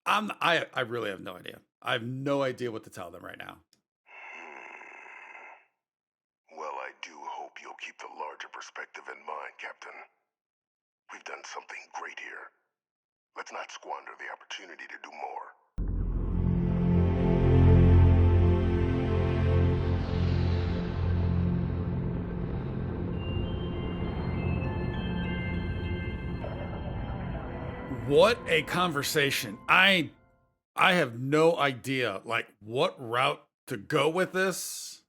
I really have no idea. I have no idea what to tell them right now. Well, I do hope you'll keep the larger perspective in mind, Captain. We've done something great here. Let's not squander the opportunity to do more. What a conversation. I have no idea like what route to go with this.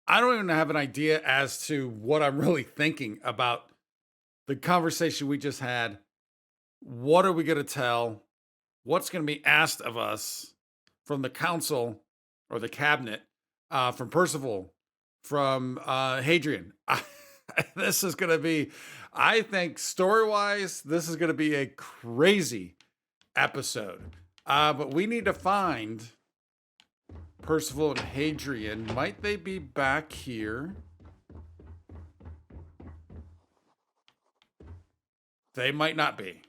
I don't even have an idea as to what I'm really thinking about the conversation we just had. What are we going to tell? What's going to be asked of us from the council or the cabinet, from Percival, from Hadrian? This is going to be, I think, story wise, this is going to be a crazy episode. But we need to find Percival and Hadrian. Might they be back here? They might not be.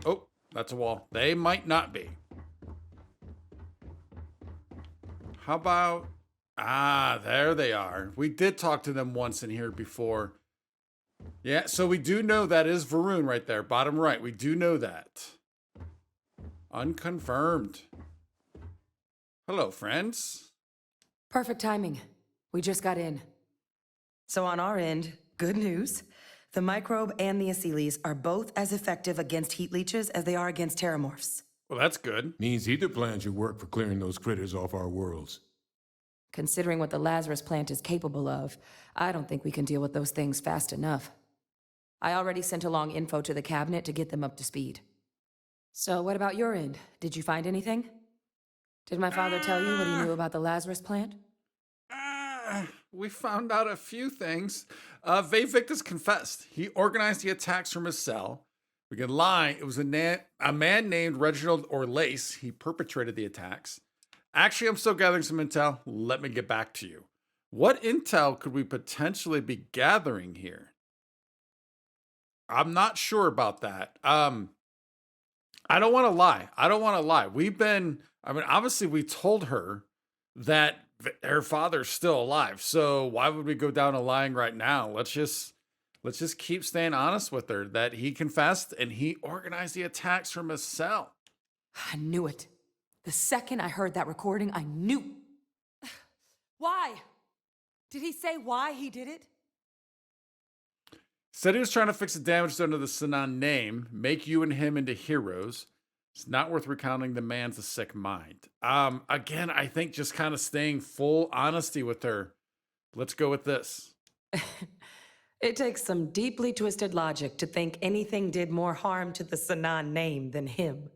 Oh, that's a wall. They might not be. How about, there they are. We did talk to them once in here before. Yeah, so we do know that is Varun right there, bottom right. We do know that. Unconfirmed. Hello, friends. Perfect timing. We just got in. So on our end, good news. The Microbe and the Aceles are both as effective against heat leeches as they are against terramorphs. Well, that's good. Means either plan should work for clearing those critters off our worlds. Considering what the Lazarus plant is capable of, I don't think we can deal with those things fast enough. I already sent along info to the cabinet to get them up to speed. So what about your end? Did you find anything? Did my father tell you what he knew about the Lazarus plant? We found out a few things. Vayvictus confessed. He organized the attacks from his cell. We can lie. It was a man named Reginald Orlace. He perpetrated the attacks. Actually, I'm still gathering some intel. Let me get back to you. What intel could we potentially be gathering here? I'm not sure about that. I don't want to lie. Obviously we told her that her father's still alive. So why would we go down a lying right now? Let's just keep staying honest with her that he confessed and he organized the attacks from his cell. I knew it. The second I heard that recording, I knew. Why? Did he say why he did it? Said he was trying to fix the damage done to the Sinan name, make you and him into heroes. It's not worth recounting the man's a sick mind. Again, I think just kind of staying full honesty with her. Let's go with this. It takes some deeply twisted logic to think anything did more harm to the Sinan name than him.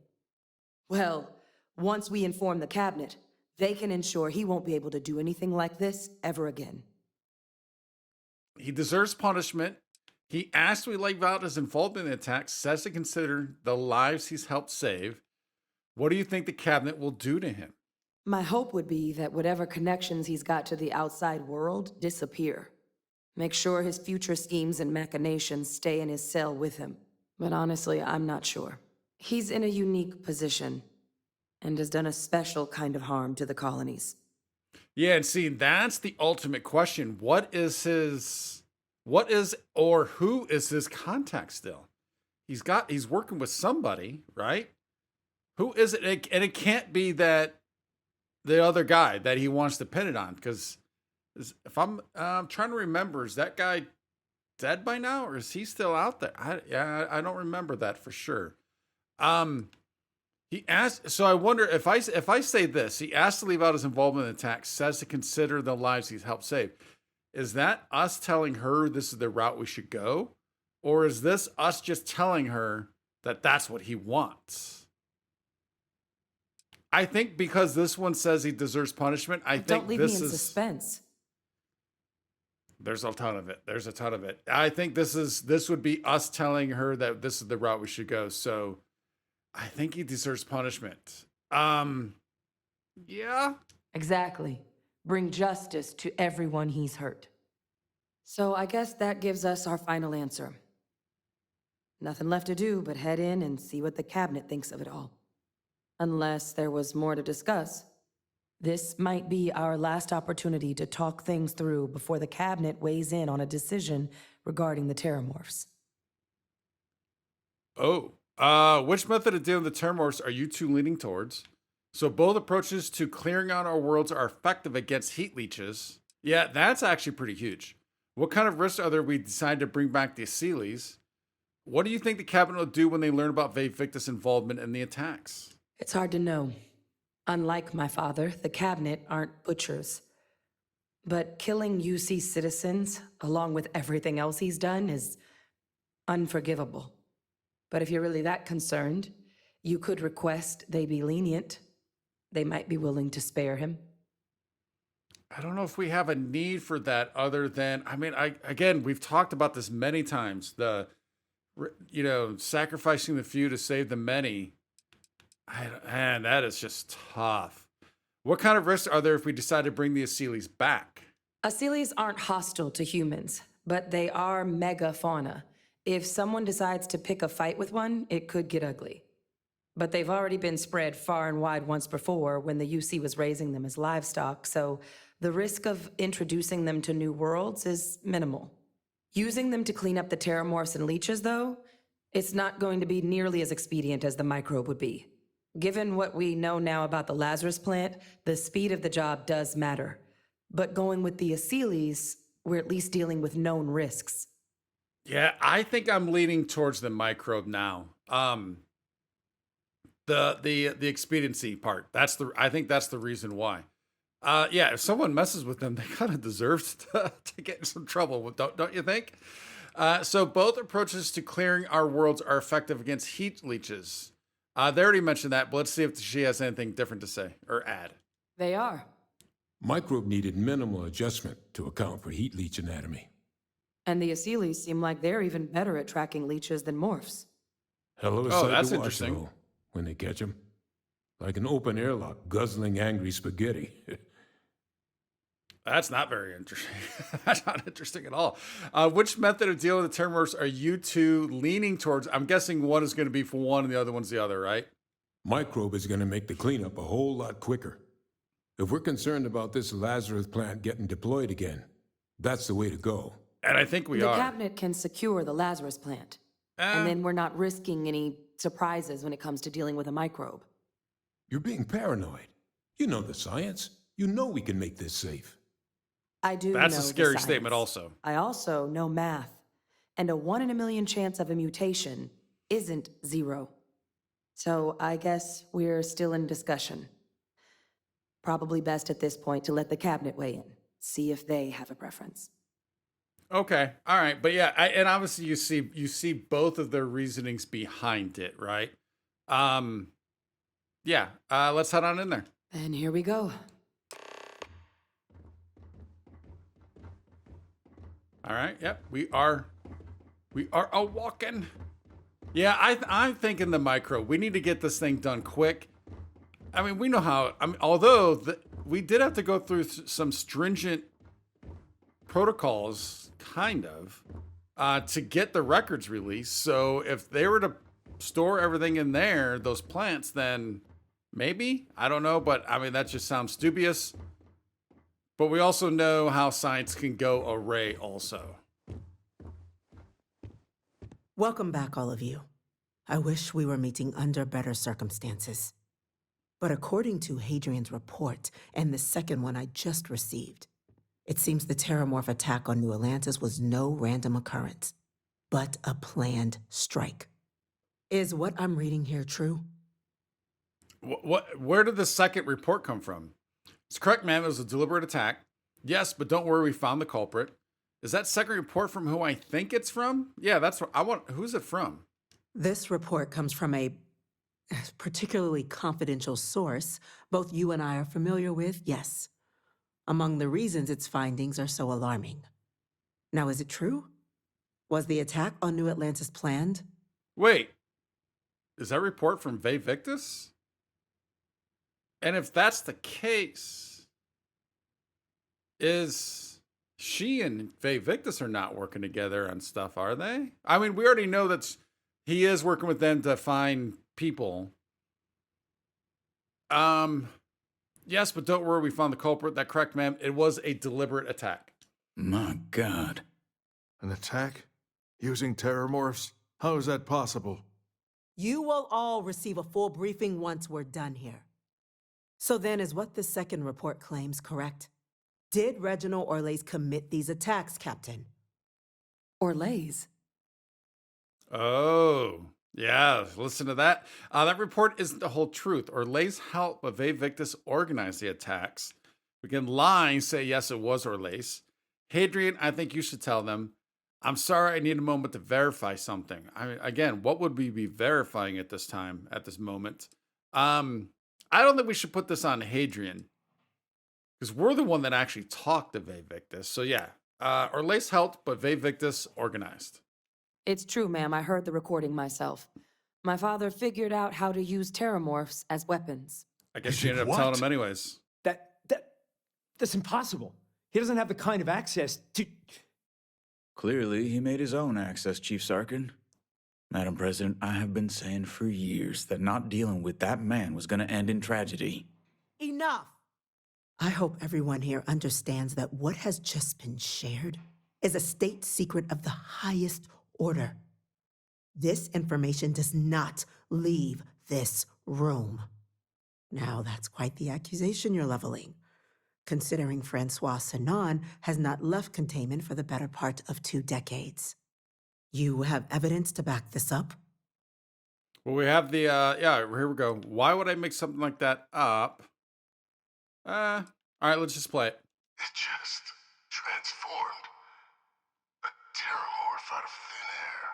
Well, once we inform the cabinet, they can ensure he won't be able to do anything like this ever again. He deserves punishment. He asked we leave out his involvement in the attack, says to consider the lives he's helped save. What do you think the cabinet will do to him? My hope would be that whatever connections he's got to the outside world disappear. Make sure his future schemes and machinations stay in his cell with him. But honestly, I'm not sure. He's in a unique position and has done a special kind of harm to the colonies. Yeah, and see, that's the ultimate question. Who is his contact still? He's working with somebody, right? Who is it? And it can't be that the other guy that he wants to pin it on, because if I'm trying to remember, is that guy dead by now, or is he still out there? I don't remember that for sure. He asked, so I wonder if I say this, he asked to leave out his involvement in the attack, says to consider the lives he's helped save. Is that us telling her this is the route we should go? Or is this us just telling her that that's what he wants? I think because this one says he deserves punishment, I think Don't leave me in this is suspense. There's a ton of it. I think this would be us telling her that this is the route we should go. So I think he deserves punishment. Yeah. Exactly. Bring justice to everyone he's hurt. So I guess that gives us our final answer. Nothing left to do but head in and see what the cabinet thinks of it all. Unless there was more to discuss. This might be our last opportunity to talk things through before the cabinet weighs in on a decision regarding the terramorphs. Oh, which method of dealing with the terramorphs are you two leaning towards? So both approaches to clearing out our worlds are effective against heat leeches. Yeah, that's actually pretty huge. What kind of risks are there if we decide to bring back the Aceles? What do you think the cabinet will do when they learn about Victus' involvement in the attacks? It's hard to know. Unlike my father, the cabinet aren't butchers. But killing UC citizens, along with everything else he's done, is unforgivable. But if you're really that concerned, you could request they be lenient. They might be willing to spare him. I don't know if we have a need for that other than, again, we've talked about this many times. Sacrificing the few to save the many. Man, that is just tough. What kind of risks are there if we decide to bring the Aceles back? Aceles aren't hostile to humans, but they are megafauna. If someone decides to pick a fight with one, it could get ugly. But they've already been spread far and wide once before when the UC was raising them as livestock, so the risk of introducing them to new worlds is minimal. Using them to clean up the terramorphs and leeches, though, it's not going to be nearly as expedient as the microbe would be. Given what we know now about the Lazarus plant, the speed of the job does matter. But going with the Aceles, we're at least dealing with known risks. Yeah, I think I'm leaning towards the microbe now. The expediency part. I think that's the reason why. If someone messes with them, they kind of deserve to get in some trouble, don't you think? So both approaches to clearing our worlds are effective against heat leeches. They already mentioned that, but let's see if she has anything different to say or add. They are. Microbe needed minimal adjustment to account for heat leech anatomy. And the Aceles seem like they're even better at tracking leeches than morphs. Hell of a Oh, sight that's to watch, interesting. though, when they catch them. Like an open airlock guzzling angry spaghetti. That's not very interesting. That's not interesting at all. Which method of dealing with the terramorphs are you two leaning towards? I'm guessing one is going to be for one and the other one's the other, right? Microbe is going to make the cleanup a whole lot quicker. If we're concerned about this Lazarus plant getting deployed again, that's the way to go. And I think we The are. cabinet can secure the Lazarus plant. And then we're not risking any surprises when it comes to dealing with a microbe. You're being paranoid. You know the science. You know we can make this safe. I do That's know a the scary science. statement also. I also know math. And a 1 in a million chance of a mutation isn't 0. So I guess we're still in discussion. Probably best at this point to let the cabinet weigh in, see if they have a preference. Okay. All right. But yeah, and obviously you see both of their reasonings behind it, right? Let's head on in there. And here we go. All right. Yep. We are a walking. Yeah, I'm thinking the micro. We need to get this thing done quick. I mean, we know how. Although we did have to go through some stringent protocols, kind of, to get the records released. So if they were to store everything in there, those plants, then maybe, I don't know. But I mean, that just sounds dubious. But we also know how science can go array also. Welcome back, all of you. I wish we were meeting under better circumstances. But according to Hadrian's report, and the second one I just received, it seems the terramorph attack on New Atlantis was no random occurrence, but a planned strike. Is what I'm reading here true? Where did the second report come from? It's correct, ma'am. It was a deliberate attack. Yes, but don't worry, we found the culprit. Is that second report from who I think it's from? Yeah, that's what I want. Who's it from? This report comes from a particularly confidential source both you and I are familiar with, yes. Among the reasons its findings are so alarming. Now, is it true? Was the attack on New Atlantis planned? Wait, is that report from Victus? And if that's the case, is she and Victus are not working together on stuff, are they? I mean, we already know that he is working with them to find people. Yes, but don't worry, we found the culprit. That correct, ma'am. It was a deliberate attack. My God. An attack? Using terrormorphs? How is that possible? You will all receive a full briefing once we're done here. So then, is what the second report claims correct? Did Reginald Orle's commit these attacks, Captain? Orle's. Oh, yeah. Listen to that. That report isn't the whole truth. Orle's help of Victus organized the attacks. We can lie and say, yes, it was Orle's. Hadrian, I think you should tell them. I'm sorry, I need a moment to verify something. I mean, again, what would we be verifying at this time, at this moment? I don't think we should put this on Hadrian, because we're the one that actually talked to Victus. So yeah, Orle's helped, but Victus organized. It's true, ma'am. I heard the recording myself. My father figured out how to use terramorphs as weapons. I guess He she did ended up telling what? him anyways. That's impossible. He doesn't have the kind of access to... Clearly, he made his own access, Chief Sarkin. Madam President, I have been saying for years that not dealing with that man was going to end in tragedy. Enough! I hope everyone here understands that what has just been shared is a state secret of the highest order. This information does not leave this room. Now, that's quite the accusation you're leveling, considering Francois Sanon has not left containment for the better part of 2 decades. You have evidence to back this up? Well, we have the, yeah, here we go. Why would I make something like that up? All right, let's just play it. It just transformed. A terrormorph out of thin air.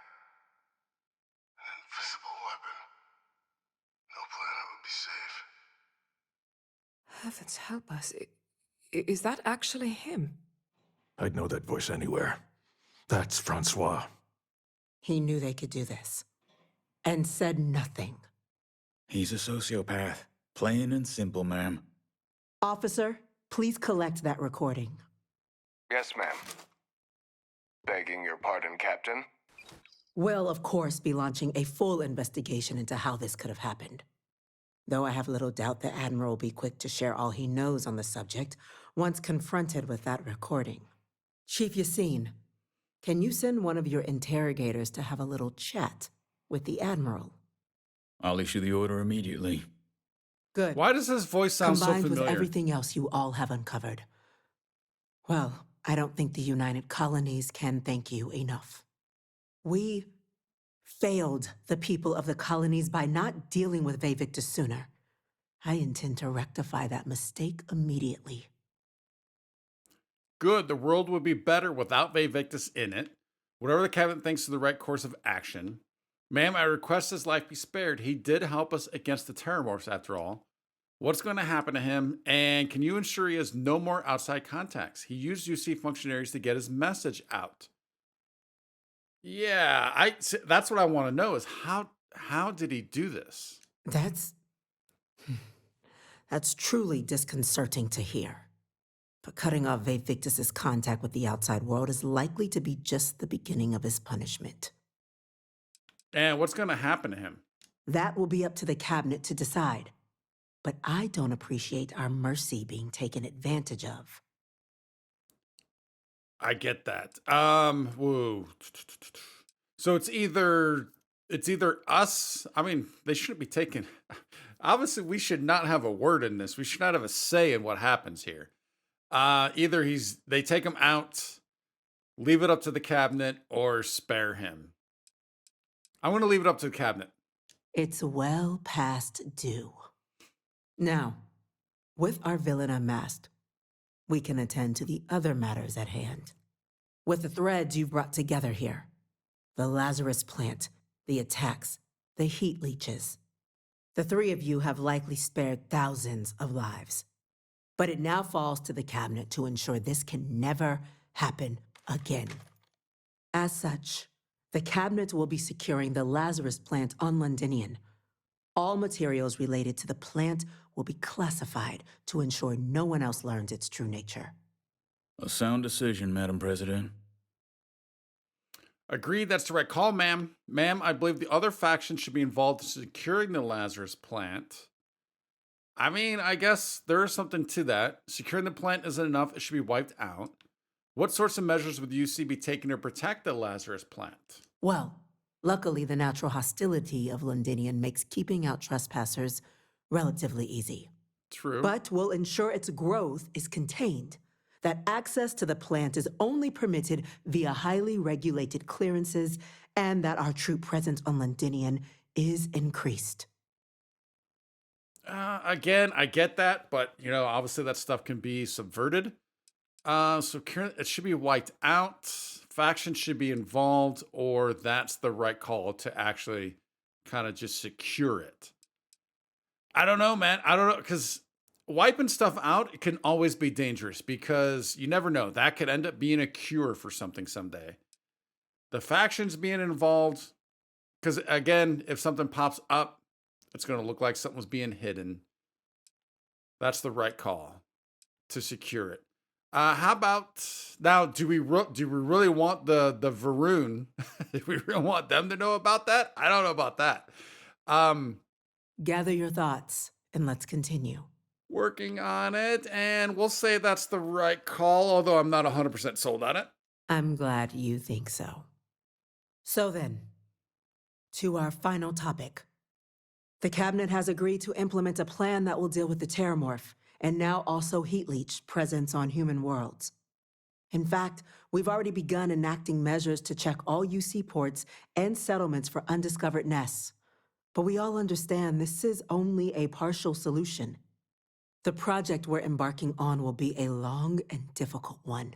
An invisible weapon. No planet would be safe. Heavens help us. Is that actually him? I'd know that voice anywhere. That's Francois. He knew they could do this, and said nothing. He's a sociopath. Plain and simple, ma'am. Officer, please collect that recording. Yes, ma'am. Begging your pardon, Captain. We'll, of course, be launching a full investigation into how this could have happened. Though I have little doubt the Admiral will be quick to share all he knows on the subject once confronted with that recording. Chief Yassine, can you send one of your interrogators to have a little chat with the Admiral? I'll issue the order immediately. Good. Why does his voice sound so Combined familiar? with everything else you all have uncovered. Well, I don't think the United Colonies can thank you enough. We failed the people of the colonies by not dealing with Victus sooner. I intend to rectify that mistake immediately. Good. The world would be better without Victus in it. Whatever the cabinet thinks is the right course of action. Ma'am, I request his life be spared. He did help us against the terrormorphs, after all. What's going to happen to him? And can you ensure he has no more outside contacts? He used UC functionaries to get his message out. Yeah, that's what I want to know is how did he do this? That's truly disconcerting to hear. But cutting off Victus's contact with the outside world is likely to be just the beginning of his punishment. And what's going to happen to him? That will be up to the cabinet to decide. But I don't appreciate our mercy being taken advantage of. I get that. Whoa. So it's either us. I mean, they shouldn't be taken. Obviously, we should not have a word in this. We should not have a say in what happens here. Either they take him out, leave it up to the cabinet, or spare him. I'm going to leave it up to the cabinet. It's well past due. Now, with our villain unmasked, we can attend to the other matters at hand. With the threads you've brought together here, the Lazarus plant, the attacks, the heat leeches, the 3 of you have likely spared thousands of lives. But it now falls to the cabinet to ensure this can never happen again. As such, the cabinet will be securing the Lazarus plant on Londinian. All materials related to the plant will be classified to ensure no one else learns its true nature. A sound decision, Madam President. Agreed, that's the right call, ma'am. Ma'am, I believe the other faction should be involved in securing the Lazarus plant. I mean, I guess there is something to that. Securing the plant isn't enough. It should be wiped out. What sorts of measures would UC be taking to protect the Lazarus plant? Well, luckily, the natural hostility of Londinian makes keeping out trespassers relatively easy. True. But will ensure its growth is contained, that access to the plant is only permitted via highly regulated clearances, and that our troop presence on Londinian is increased. Again, I get that, but obviously that stuff can be subverted. It should be wiped out. Factions should be involved, or that's the right call to actually kind of just secure it. I don't know, man. I don't know, because wiping stuff out, it can always be dangerous because you never know. That could end up being a cure for something someday. The factions being involved, because again, if something pops up, it's going to look like something was being hidden. That's the right call to secure it. How about now? Do we really want the Varun? Do we really want them to know about that? I don't know about that. Gather your thoughts and let's continue. Working on it, and we'll say that's the right call, although I'm not 100% sold on it. I'm glad you think so. So then, to our final topic. The Cabinet has agreed to implement a plan that will deal with the Terramorph, and now also Heat Leech presence on human worlds. In fact, we've already begun enacting measures to check all UC ports and settlements for undiscovered nests. But we all understand this is only a partial solution. The project we're embarking on will be a long and difficult one.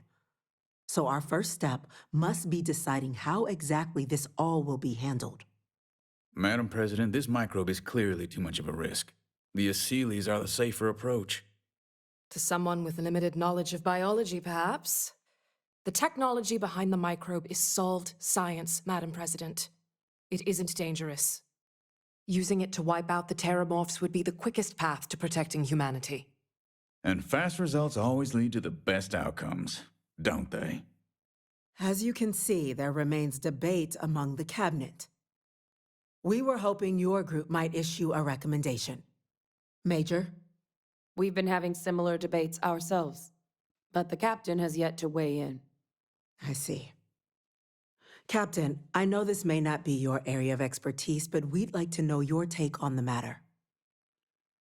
So our first step must be deciding how exactly this all will be handled. Madam President, this microbe is clearly too much of a risk. The Aceles are the safer approach. To someone with limited knowledge of biology, perhaps. The technology behind the microbe is solved science, Madam President. It isn't dangerous. Using it to wipe out the Terramorphs would be the quickest path to protecting humanity. And fast results always lead to the best outcomes, don't they? As you can see, there remains debate among the Cabinet. We were hoping your group might issue a recommendation. Major? We've been having similar debates ourselves, but the captain has yet to weigh in. I see. Captain, I know this may not be your area of expertise, but we'd like to know your take on the matter.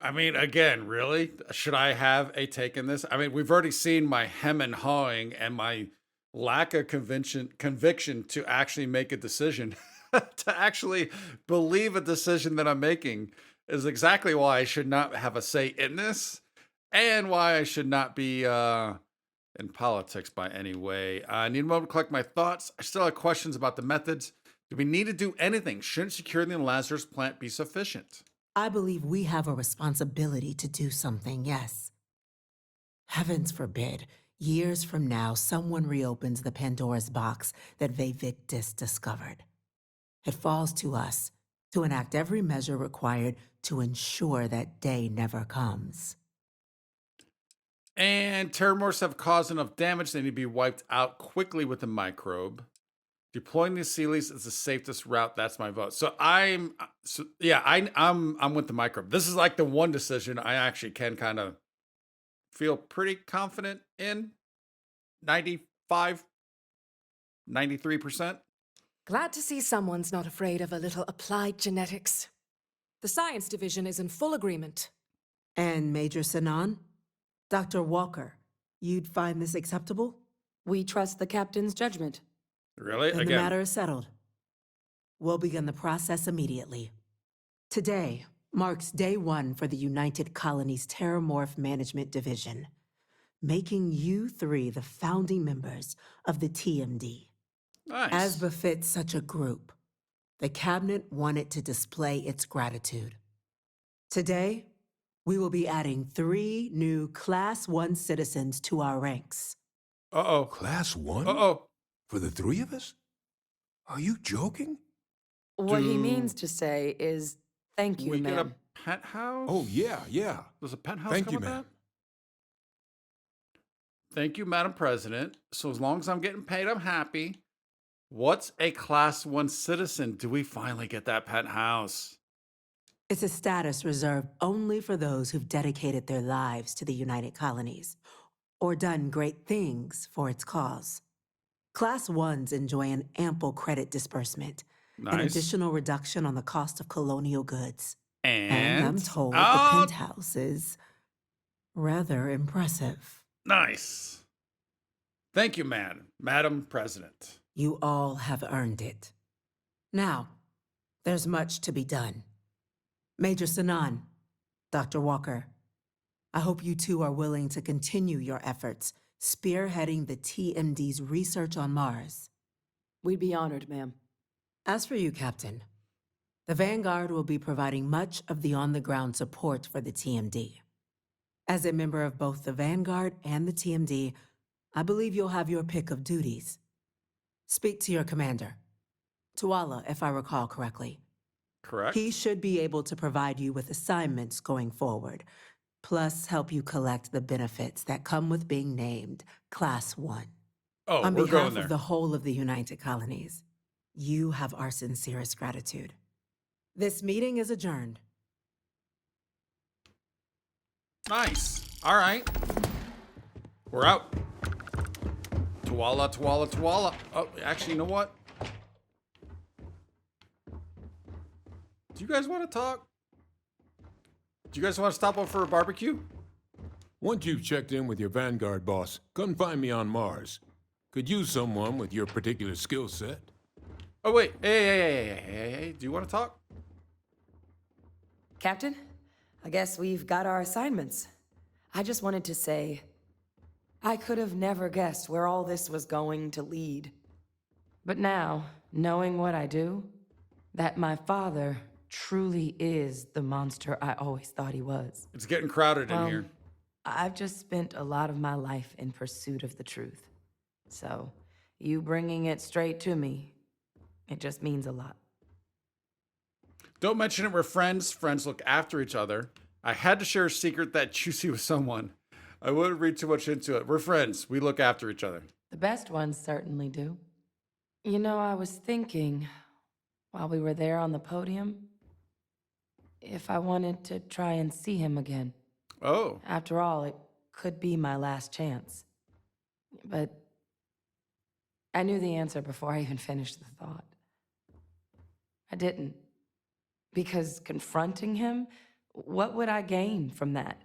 I mean, again, really? Should I have a take in this? I mean, we've already seen my hem and hawing and my lack of conviction to actually make a decision. To actually believe a decision that I'm making is exactly why I should not have a say in this, and why I should not be in politics by any way. I need a moment to collect my thoughts. I still have questions about the methods. Do we need to do anything? Shouldn't securing the Lazarus plant be sufficient? I believe we have a responsibility to do something, yes. Heavens forbid, years from now, someone reopens the Pandora's box that Vivictus discovered. It falls to us to enact every measure required to ensure that day never comes. And Terramorphs have caused enough damage, they need to be wiped out quickly with the microbe. Deploying the Aceles is the safest route. That's my vote. So I'm with the microbe. This is like the one decision I actually can kind of feel pretty confident in. 95, 93%. Glad to see someone's not afraid of a little applied genetics. The science division is in full agreement. And Major Sinan? Dr. Walker, you'd find this acceptable? We trust the captain's judgment. Really? Then the matter is settled. We'll begin the process immediately. Today marks day one for the United Colonies Terramorph Management Division, making you three the founding members of the TMD. Nice. As befits such a group, the Cabinet wanted to display its gratitude. Today, we will be adding 3 new Class 1 citizens to our ranks. Uh-oh. Class 1? Uh-oh. For the 3 of us? Are you joking? What he means to say is, thank you, We get a ma'am. penthouse? Oh, yeah. Does a penthouse Thank come you, with ma'am. that? Thank you, Madam President. So as long as I'm getting paid, I'm happy. What's a Class 1 citizen? Do we finally get that penthouse? It's a status reserved only for those who've dedicated their lives to the United Colonies or done great things for its cause. Class 1s enjoy an ample credit disbursement, an Nice. additional reduction on the cost of colonial goods. And I'm And told the oh, penthouse is rather impressive. nice. Thank you, Madam President. You all have earned it. Now, there's much to be done. Major Sanan, Dr. Walker, I hope you two are willing to continue your efforts spearheading the TMD's research on Mars. We'd be honored, ma'am. As for you, Captain, the Vanguard will be providing much of the on-the-ground support for the TMD. As a member of both the Vanguard and the TMD, I believe you'll have your pick of duties. Speak to your commander, Tuala, if I recall correctly. Correct? He should be able to provide you with assignments going forward, plus help you collect the benefits that come with being named Class 1. Oh, On we're going behalf there. of the whole of the United Colonies, you have our sincerest gratitude. This meeting is adjourned. Nice. All right. We're out. Tuala, Tuala, Tuala. Oh, actually, you know what? Do you guys want to talk? Do you guys want to stop over for a barbecue? Once you've checked in with your Vanguard boss, come find me on Mars. Could use someone with your particular skill set. Oh, wait. Hey. Do you want to talk? Captain, I guess we've got our assignments. I just wanted to say, I could have never guessed where all this was going to lead. But now, knowing what I do, that my father truly is the monster I always thought he was. It's getting crowded in here. I've just spent a lot of my life in pursuit of the truth. So, you bringing it straight to me, it just means a lot. Don't mention it. We're friends. Friends look after each other. I had to share a secret that juicy with someone. I wouldn't read too much into it. We're friends. We look after each other. The best ones certainly do. You know, I was thinking, while we were there on the podium, if I wanted to try and see him again. Oh. After all, it could be my last chance. But I knew the answer before I even finished the thought. I didn't. Because confronting him, what would I gain from that?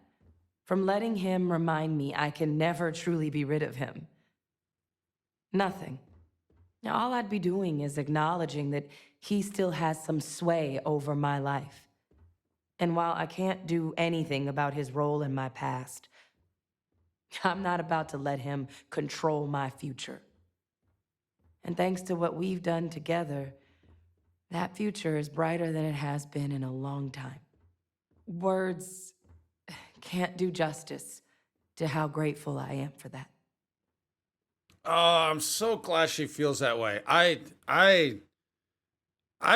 From letting him remind me I can never truly be rid of him? Nothing. Now, all I'd be doing is acknowledging that he still has some sway over my life. And while I can't do anything about his role in my past, I'm not about to let him control my future. And thanks to what we've done together, that future is brighter than it has been in a long time. Words can't do justice to how grateful I am for that. Oh, I'm so glad she feels that way. I've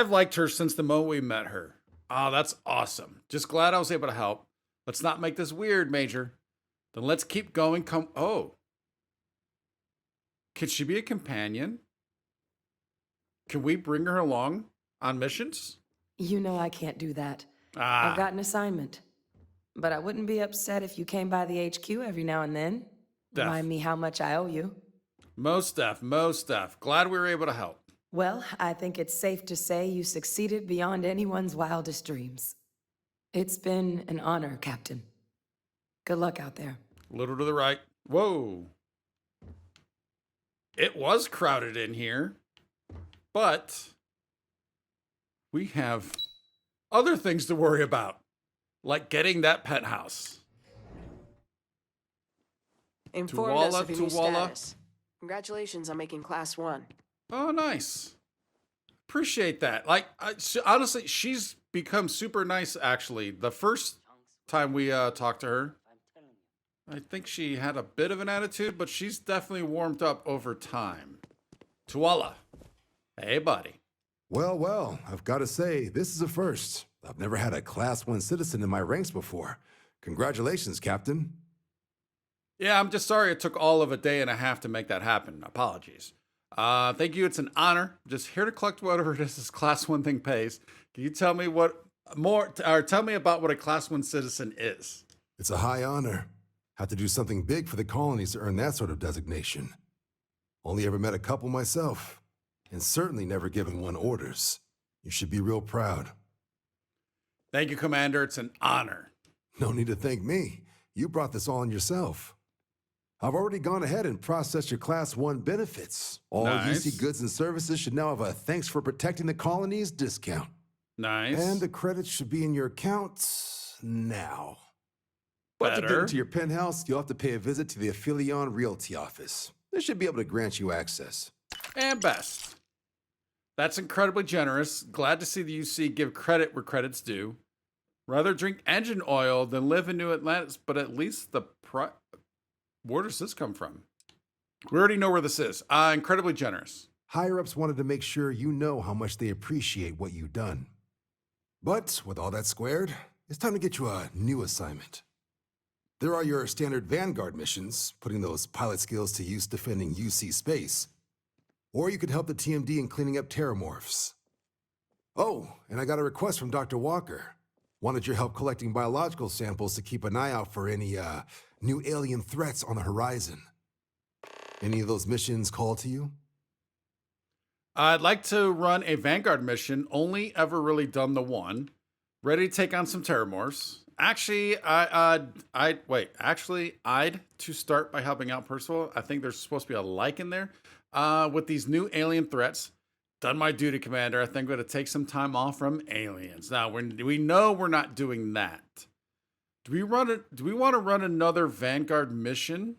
liked her since the moment we met her. Oh, that's awesome. Just glad I was able to help. Let's not make this weird, Major. Then let's keep going. Oh. Could she be a companion? Can we bring her along on missions? You know I can't do that. Ah. I've got an assignment. But I wouldn't be upset if you came by the HQ every now and then. Def. Remind me how much I owe you. Most stuff. Glad we were able to help. Well, I think it's safe to say you succeeded beyond anyone's wildest dreams. It's been an honor, Captain. Good luck out there. A little to the right. Whoa. It was crowded in here, but we have other things to worry about, like getting that penthouse. Informed us Tuala, of your new Tuala. status. Congratulations on making Class 1. Oh, nice. Appreciate that. Like, honestly, she's become super nice, actually. The first time we talked to her, I think she had a bit of an attitude, but she's definitely warmed up over time. Tuala. Hey, buddy. Well, I've got to say, this is a first. I've never had a Class 1 citizen in my ranks before. Congratulations, Captain. Yeah, I'm just sorry it took all of a day and a half to make that happen. Apologies. Thank you. It's an honor. I'm just here to collect whatever it is this Class 1 thing pays. Can you tell me what More, or tell me about what a Class 1 citizen is. It's a high honor. Have to do something big for the colonies to earn that sort of designation. Only ever met a couple myself, and certainly never given one orders. You should be real proud. Thank you, Commander. It's an honor. No need to thank me. You brought this all on yourself. I've already gone ahead and processed your Class 1 benefits. All Nice. UC goods and services should now have a thanks for protecting the colonies discount. Nice. And the credits should be in your account now. But to get Better. into your penthouse, you'll have to pay a visit to the Affilion Realty office. They should be able to grant you access. And best. That's incredibly generous. Glad to see the UC give credit where credit's due. Rather drink engine oil than live in New Atlantis, but at least where does this come from? We already know where this is. Incredibly generous. Higher-ups wanted to make sure you know how much they appreciate what you've done. But with all that squared, it's time to get you a new assignment. There are your standard Vanguard missions, putting those pilot skills to use defending UC space. Or you could help the TMD in cleaning up terramorphs. Oh, and I got a request from Dr. Walker. Wanted your help collecting biological samples to keep an eye out for any, new alien threats on the horizon. Any of those missions call to you? I'd like to run a Vanguard mission, only ever really done the one. Ready to take on some terramorphs. Actually, I'd to start by helping out Percival. I think there's supposed to be a like in there. With these new alien threats, done my duty, Commander. I think I'm going to take some time off from aliens. Now, we know we're not doing that. Do we want to run another Vanguard mission?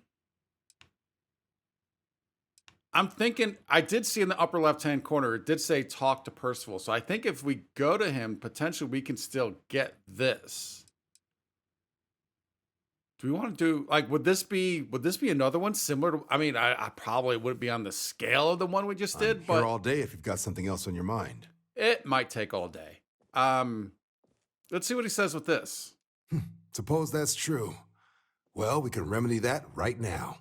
I'm thinking, I did see in the upper left-hand corner, it did say talk to Percival. So I think if we go to him, potentially we can still get this. Do we want to do, like, would this be another one similar to, I mean, I probably wouldn't be on the scale of the one we just did, I'm but here all day if you've got something else on your mind. it might take all day. Let's see what he says with this. Suppose that's true. Well, we can remedy that right now.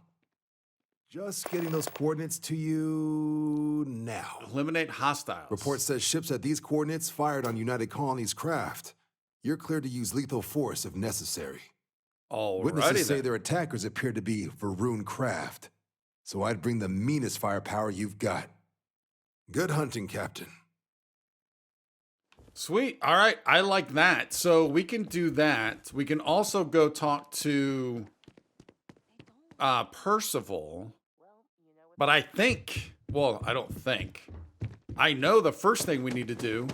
Just getting those coordinates to you now. Eliminate hostiles. Report says ships at these coordinates fired on United Colonies craft. You're cleared to use lethal force if necessary. Witnesses say their attackers appear to be Varun craft. So I'd bring the meanest firepower you've got. Good hunting, Captain. Sweet. All right. I like that. So we can do that. We can also go talk to Percival. But I think, well, I don't think. I know the first thing we need to do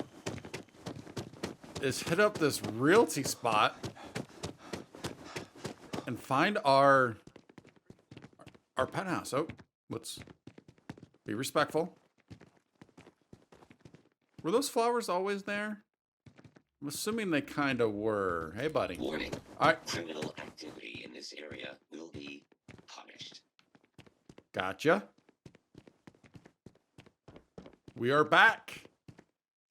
is hit up this realty spot and find our penthouse. Oh, let's be respectful. Were those flowers always there? I'm assuming they kind of were. Hey, buddy. Warning. All right. Criminal activity in this area will be punished. Gotcha. We are back.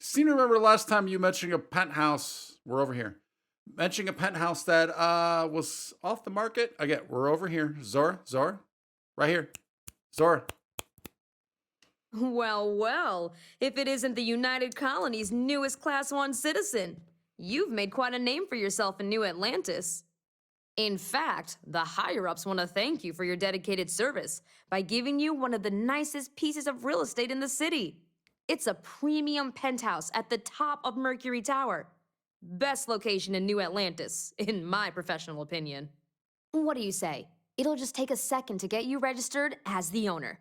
Seem to remember last time you mentioning a penthouse. We're over here. Mentioning a penthouse that was off the market. Again, we're over here. Zora, right here. Zora. Well, well, if it isn't the United Colony's newest Class 1 citizen, you've made quite a name for yourself in New Atlantis. In fact, the higher-ups want to thank you for your dedicated service by giving you one of the nicest pieces of real estate in the city. It's a premium penthouse at the top of Mercury Tower. Best location in New Atlantis, in my professional opinion. What do you say? It'll just take a second to get you registered as the owner.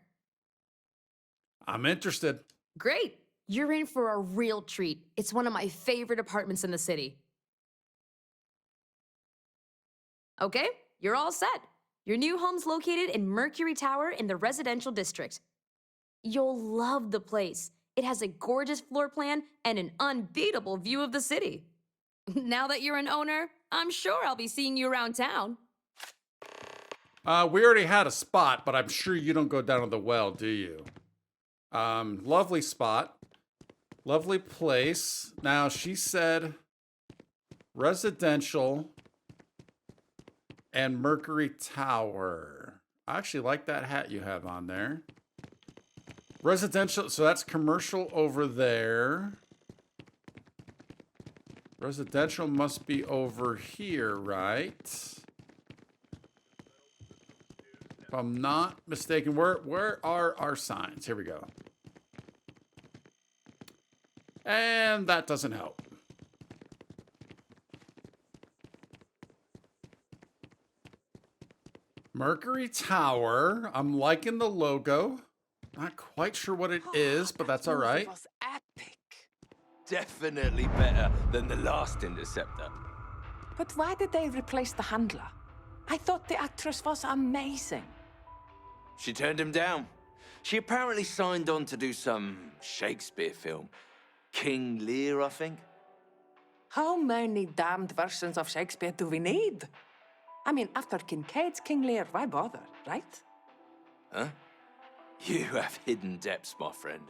I'm interested. Great! You're in for a real treat. It's one of my favorite apartments in the city. Okay, you're all set. Your new home's located in Mercury Tower in the residential district. You'll love the place. It has a gorgeous floor plan and an unbeatable view of the city. Now that you're an owner, I'm sure I'll be seeing you around town. We already had a spot, but I'm sure you don't go down to the well, do you? Lovely spot. Lovely place. Now, she said residential and Mercury Tower. I actually like that hat you have on there. Residential, so that's commercial over there. Residential must be over here, right? If I'm not mistaken, where are our signs? Here we go. And that doesn't help. Mercury Tower. I'm liking the logo. Not quite sure what it is, but that's all right. Was epic. Definitely better than the last Interceptor. But why did they replace the handler? I thought the actress was amazing. She turned him down. She apparently signed on to do some Shakespeare film. King Lear, I think. How many damned versions of Shakespeare do we need? I mean, after Kincaid's King Lear, why bother, right? Huh? You have hidden depths, my friend.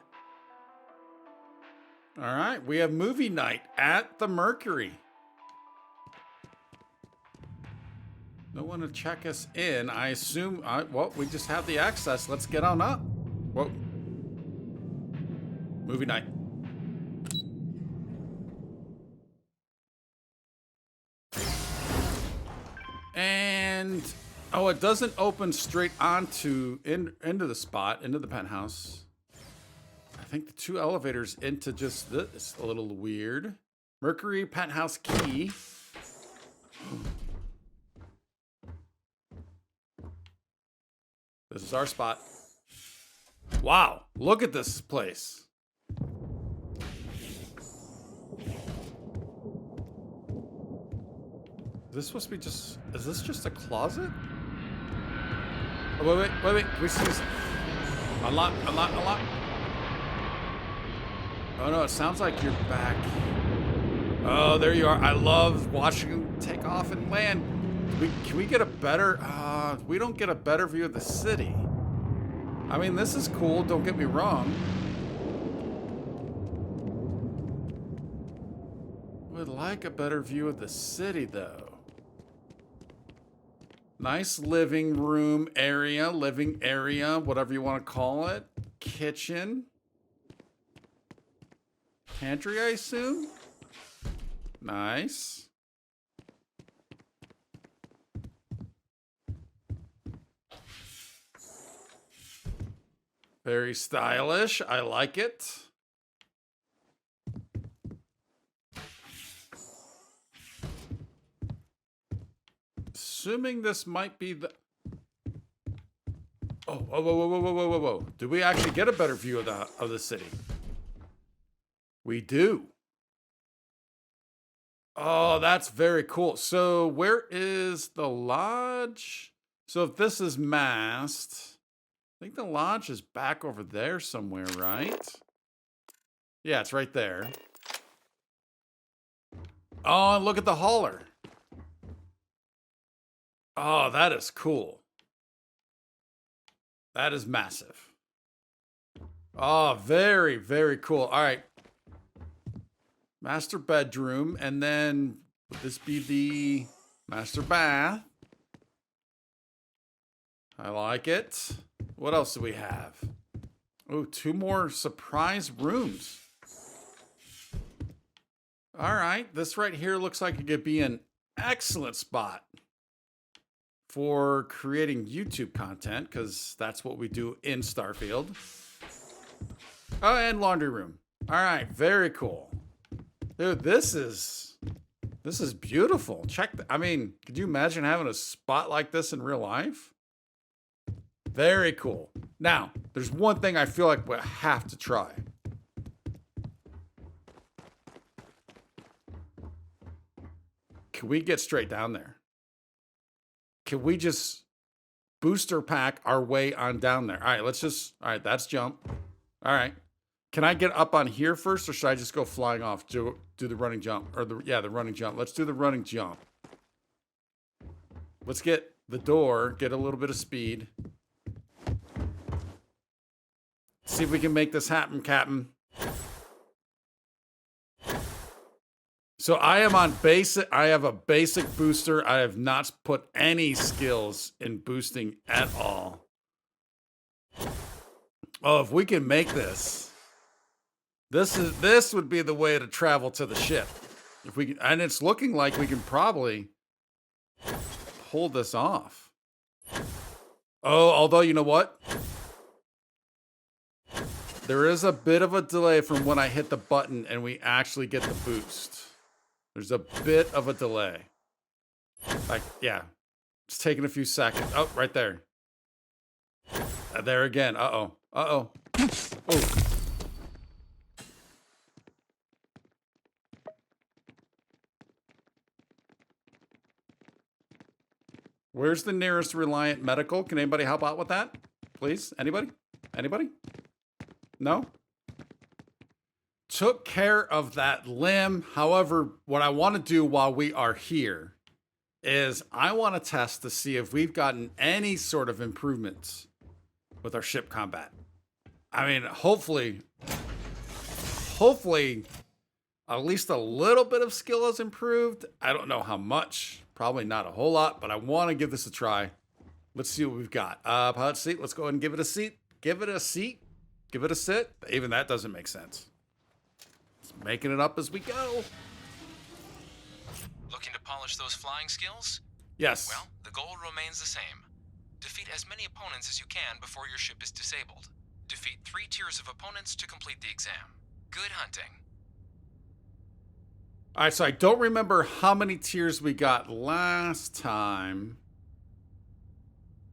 All right, we have movie night at the Mercury. No one to check us in. I assume, well, we just have the access. Let's get on up. Whoa. Movie night. And, oh, it doesn't open straight onto, into the spot, into the penthouse. I think the 2 elevators into just this, a little weird. Mercury penthouse key. This is our spot. Wow, look at this place. Is this supposed to be just, is this just a closet? Oh, wait. Can we see this? Unlock. Oh no, it sounds like you're back. Oh, there you are. I love watching them take off and land. Can we get a better, we don't get a better view of the city. I mean, this is cool, don't get me wrong. Would like a better view of the city though. Nice living room area, living area, whatever you want to call it. Kitchen. Pantry, I assume? Nice. Very stylish. I like it. Assuming this might be the... Oh, whoa. Do we actually get a better view of the city? We do. Oh, that's very cool. So where is the lodge? So if this is masked, I think the lodge is back over there somewhere, right? Yeah, it's right there. Oh, and look at the hauler. Oh, that is cool. That is massive. Oh, very, very cool. All right. Master bedroom, and then would this be the master bath? I like it. What else do we have? Oh, 2 more surprise rooms. All right, this right here looks like it could be an excellent spot for creating YouTube content, because that's what we do in Starfield. Oh, and laundry room. All right, very cool. Dude, this is beautiful. I mean, could you imagine having a spot like this in real life? Very cool. Now, there's one thing I feel like we have to try. Can we get straight down there? Can we just booster pack our way on down there? All right, all right, that's jump. All right. Can I get up on here first, or should I just go flying off? Do the running jump, or the running jump. Let's do the running jump. Let's get the door, get a little bit of speed. See if we can make this happen, Captain. So I am on basic. I have a basic booster. I have not put any skills in boosting at all. Oh, if we can make this. This would be the way to travel to the ship. If we can, and it's looking like we can probably pull this off. Oh, although you know what? There is a bit of a delay from when I hit the button and we actually get the boost. There's a bit of a delay. Like, yeah. It's taking a few seconds. Oh, right there. There again. Uh-oh. Uh-oh. Oh. Where's the nearest Reliant Medical? Can anybody help out with that? Please? Anybody? Anybody? No? Took care of that limb. However, what I want to do while we are here is I want to test to see if we've gotten any sort of improvements with our ship combat. I mean, hopefully, at least a little bit of skill has improved. I don't know how much. Probably not a whole lot, but I want to give this a try. Let's see what we've got. Pilot seat. Let's go ahead and give it a seat. Give it a seat. Give it a sit. Even that doesn't make sense. Just making it up as we go. Looking to polish those flying skills? Yes. Well, the goal remains the same. Defeat as many opponents as you can before your ship is disabled. Defeat 3 tiers of opponents to complete the exam. Good hunting. All right, so I don't remember how many tiers we got last time.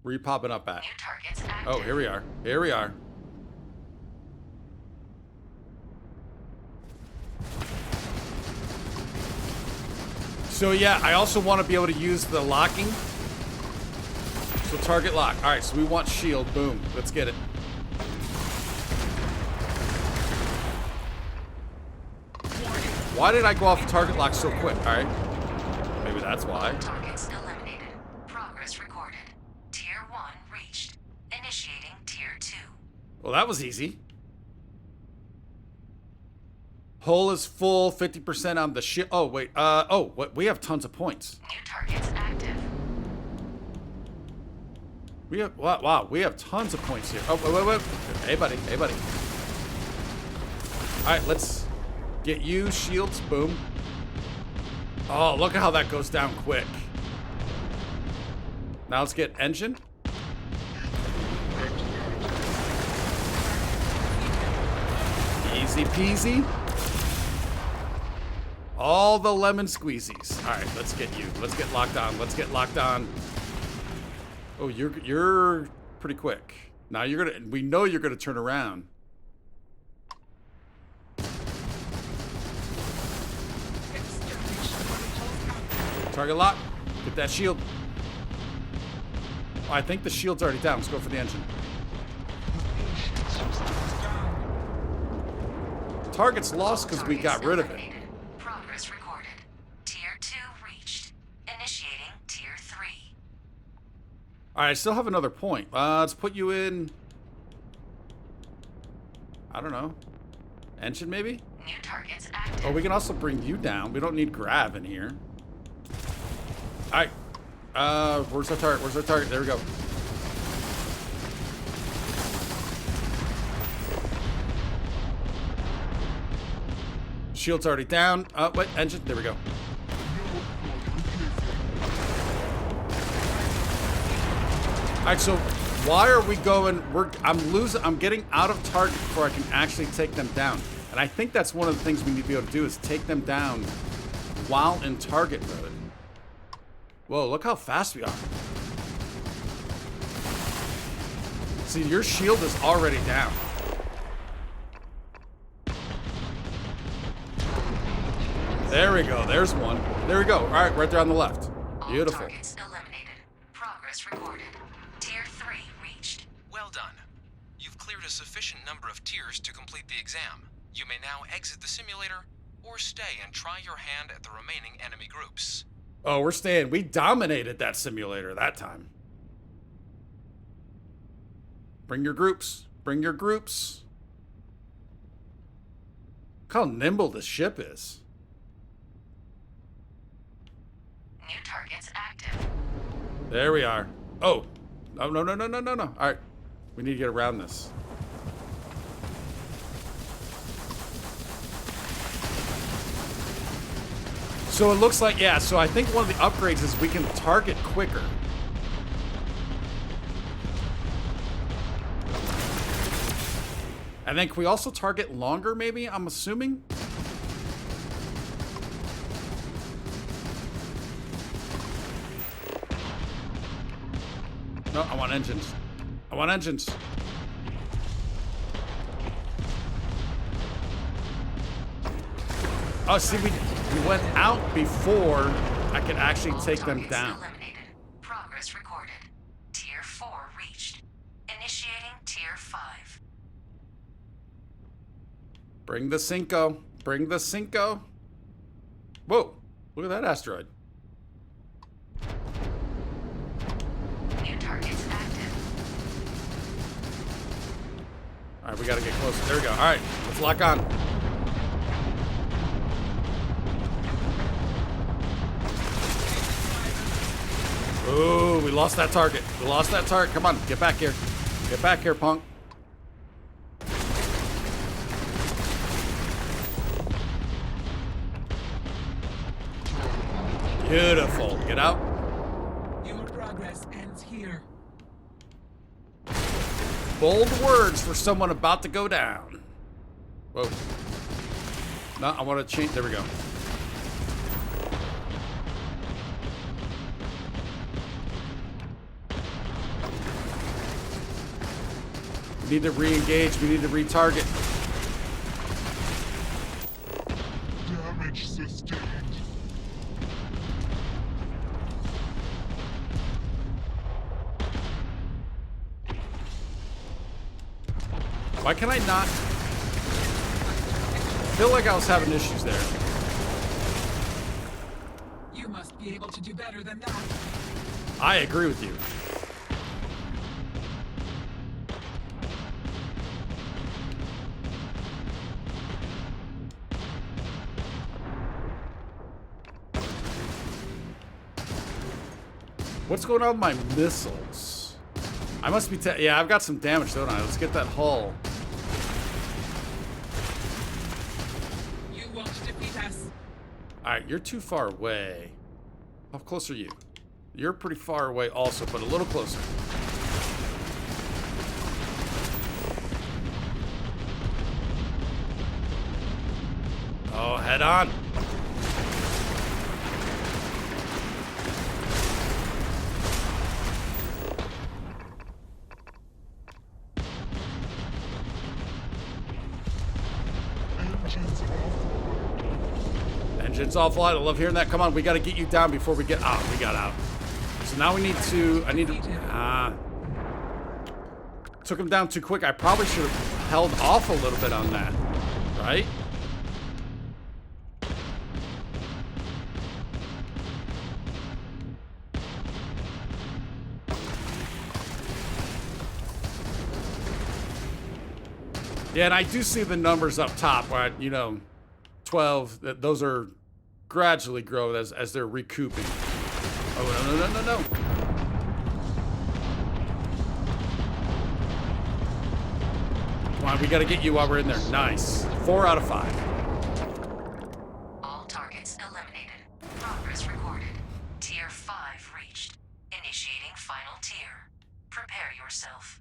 Where are you popping up at? New targets active. Oh, here we are. Here we are. So yeah, I also want to be able to use the locking. So target lock. All right, so we want shield. Boom. Let's get it. Why did I go off target lock so quick? All right. Maybe that's why. Targets eliminated. Progress recorded. Tier 1 reached. Initiating Tier 2. Well, that was easy. Hull is full, 50% on the ship. Oh, wait. What? We have tons of points. New targets active. We have, wow, we have tons of points here. Oh, wait. Hey, buddy. Hey, buddy. All right, let's get you. Shields. Boom. Oh, look at how that goes down quick. Now let's get engine. Easy peasy. All the lemon squeezies. All right, let's get you. Let's get locked on. Let's get locked on. Oh, you're pretty quick. Now we know you're gonna turn around. Target lock. Get that shield. Oh, I think the shield's already down. Let's go for the engine. Target's lost because we got rid of it. Progress recorded. Tier 2 reached. Initiating Tier 3. All right, I still have another point. Let's put you in. I don't know. Engine, maybe? New targets active. Oh, we can also bring you down. We don't need grav in here. All right. Where's our target? Where's our target? There we go. Shield's already down. Wait, engine. There we go. All right, so why are we going? I'm getting out of target before I can actually take them down. And I think that's one of the things we need to be able to do is take them down while in target mode. Whoa, look how fast we are. See, your shield is already down. There we go. There's one. There we go. All right, right there on the left. Beautiful. All targets eliminated. Progress recorded. Tier 3 reached. Well done. You've cleared a sufficient number of tiers to complete the exam. You may now exit the simulator or stay and try your hand at the remaining enemy groups. Oh, we're staying. We dominated that simulator that time. Bring your groups. Bring your groups. Look how nimble this ship is. New targets active. There we are. Oh. Oh, no. All right. We need to get around this. So it looks like, yeah, so I think one of the upgrades is we can target quicker. And then can we also target longer, maybe? I'm assuming? No, I want engines. I want engines. Oh, see, we went out before I could actually take them down. Eliminated. Progress recorded. Tier 4 reached. Initiating Tier 5. Bring the Cinco. Bring the Cinco. Whoa, look at that asteroid. New targets active. All right, we gotta get closer. There we go. All right, let's lock on. Ooh, we lost that target. We lost that target. Come on, get back here. Get back here, punk. Beautiful. Get out. Your progress ends here. Bold words for someone about to go down. Whoa. No, I want to change. There we go. We need to re-engage. We need to retarget. Damage sustained. Why can I not? I feel like I was having issues there. You must be able to do better than that. I agree with you. What's going on with my missiles? I must be yeah, I've got some damage, don't I? Let's get that hull. You won't defeat us. Alright, you're too far away. How close are you? You're pretty far away also, but a little closer. Oh, head on. Engines offline. I love hearing that. Come on, we got to get you down before we get out. We got out. So now we need to. I need to. Took him down too quick. I probably should have held off a little bit on that, right? Yeah, and I do see the numbers up top, right? You know, 12. Those are gradually grow as they're recouping. Oh, no. Come on, we got to get you while we're in there. Nice. 4 out of 5. All targets eliminated. Progress recorded. Tier 5 reached. Initiating final tier. Prepare yourself.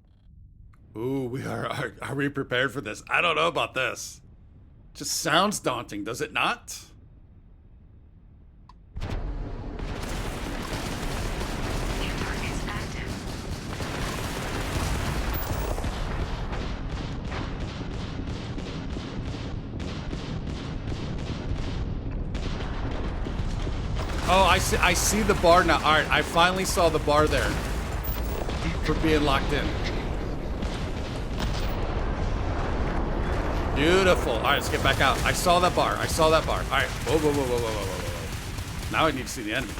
Ooh, we are we prepared for this? I don't know about this. Just sounds daunting, does it not? New targets active. Oh, I see the bar now. All right, I finally saw the bar there for being locked in. Beautiful. All right, let's get back out. I saw that bar. All right. Whoa. Now I need to see the enemy.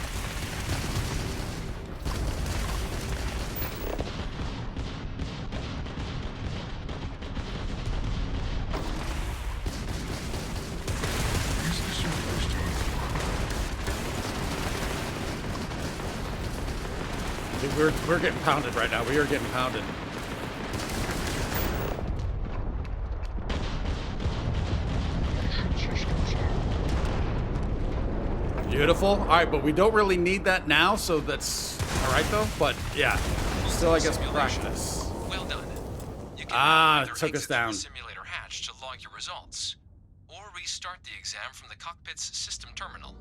We're getting pounded right now. We are getting pounded. Beautiful. All right, but we don't really need that now, so that's all right though. But yeah, still I guess practice. Well done. You can It took us down. the simulator hatch to log your results, or restart the exam from the cockpit's system terminal.